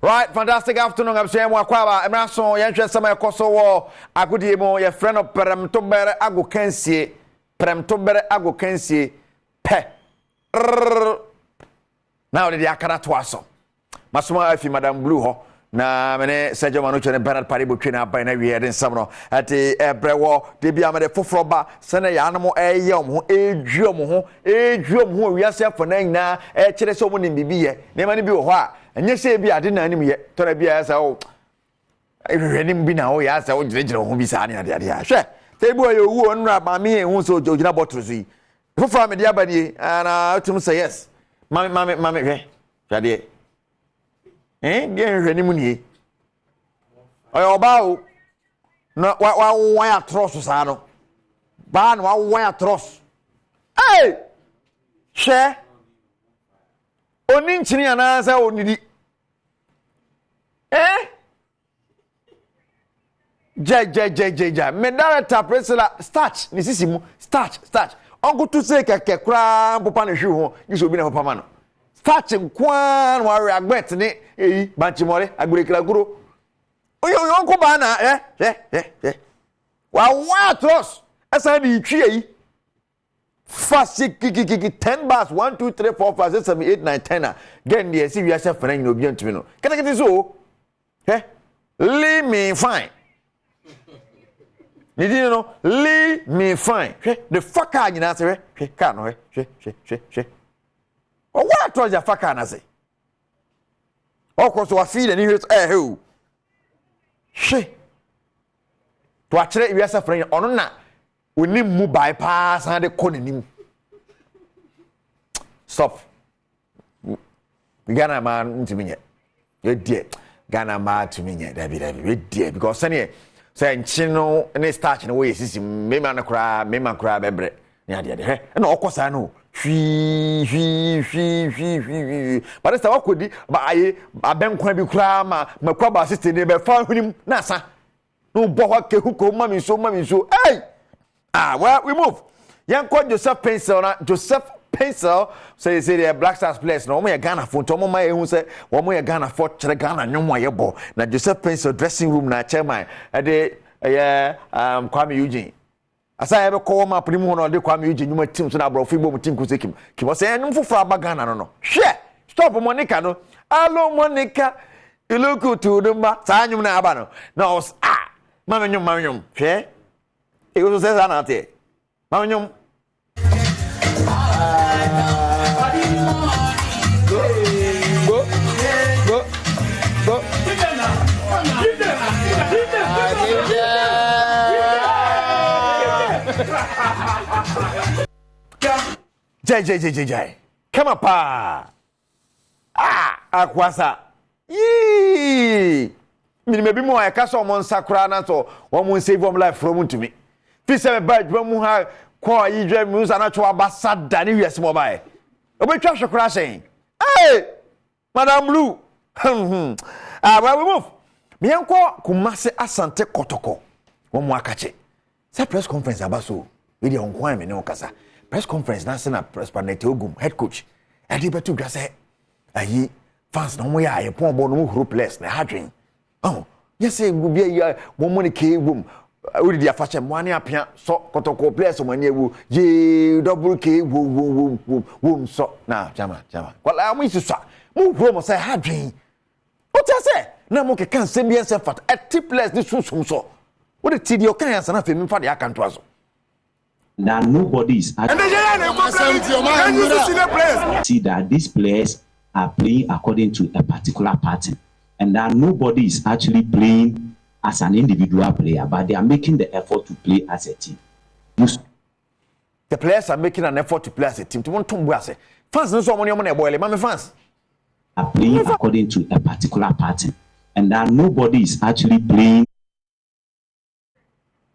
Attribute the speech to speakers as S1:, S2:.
S1: Right, fantastic afternoon. I'm saying Wakwaba. I'm so young. Some of Kosovo. I could hear your friend of Premotobre. I go Kensi. Premotobre. I go Kensi. Pe. Now the Akara Twaso. Masuma Ifi Madame Blue Ho. Na mene Sergio Manucho ne Bernard Paribu twena ba na wiye den samno ati ebrewo de bia me de foforo ba sene ya anamo eyom ho edwom ho wiase afo na nyina kire so mo ne bibiye ne ma ne bi wo ho a enye se bi ade na anim ye to na bia sa o ehwenim bi na o ya sa o giregire ho bi sa ne ade ade a hwe te bi o ye wu onra ba me hu so ogina bottle so yi foforo me de abani ana otum say yes mame hwe hwade gen hwani mu nie oyo ba o na wa ya tross sa no ba na wa ya tross she oni nchini ana sa onidi ja me director presela starch ni sisimu starch onko tu se keke kra popa na hwe ho ni so bi na popa ma no starch kwan wa reagbet ni eyi banchimore agberekira guro oyo onko ba na wa trust asa di twi eyi fast kiki 10 bars 1 2 3 4 5 6 7 8 9 10 gen dey see we are friend no bi antimi no kete so leave me fine ni di no leave me fine the fucker nyina se ka no what was your fucker na say of course we feel any who she to actually we are friend ono na oni mu bypass and the konanim stop Ghana man to me you dear Ghana man to me we dear because say nchino any starch no way sisi me man kra bebre ya de na okosa no hwi but sta wakodi ba aye abenkwa bi kra makwa ba system ne be fa hwenim na asa no bo ho ke huko mami so well we move yanko Joseph Pencil say the Black Stars players no mo ya Ghana fo to mo ma ehun say wo mo ya Ghana fo kire Ghana nwomo ye bo na Joseph Pencil dressing room na chairman de Kwame Eugene asa ebe ko ma primu ho no de Kwame Eugene nyuma team so na bro fo igbo team kusekim ki bo say enum foforo aba Ghana no hwe stop Monica no allo Monica iluku to dumba sa nyum na aba no na mama nyum hwe e go say za na te mama nyum go Jai. Come up, akwasa. Me maybe more I cast on Sakura na so one will save one life from to me. Please have a badge when we have call you drive news and actual ambassador Danny yes mobile. Obe trash crashing. Hey, Madame Blue. Where we move. Me enko Kumase Asante Kotoko. One more catch it. Say press conference abaso. We dey on kwan me ne okasa. Press conference na na press panete ogum head coach. Ade betu gwa say ayi fans no mo ya ayepon bo no huru place na hadwen. Oh, yes say go bia ya mo mo ne ke wom. We dey afache mo ane apia so Kotoko place mo ane ewu. Ye double k wom so na jama. Kwala mo isusa. Mo huru mo say hadwen. What you say? Na mo ke kan sembien se fat. A tipless this so. What the TD okay answer na fe me fa de aka nto aso.
S2: That nobody is see that these players are playing according to a particular pattern, and that nobody is actually playing as an individual player, but they are making the effort to play as a team.
S1: The players are making an effort to play as a team. To want to say fans no so money boy, my fans
S2: are playing according to a particular pattern, and that nobody is actually playing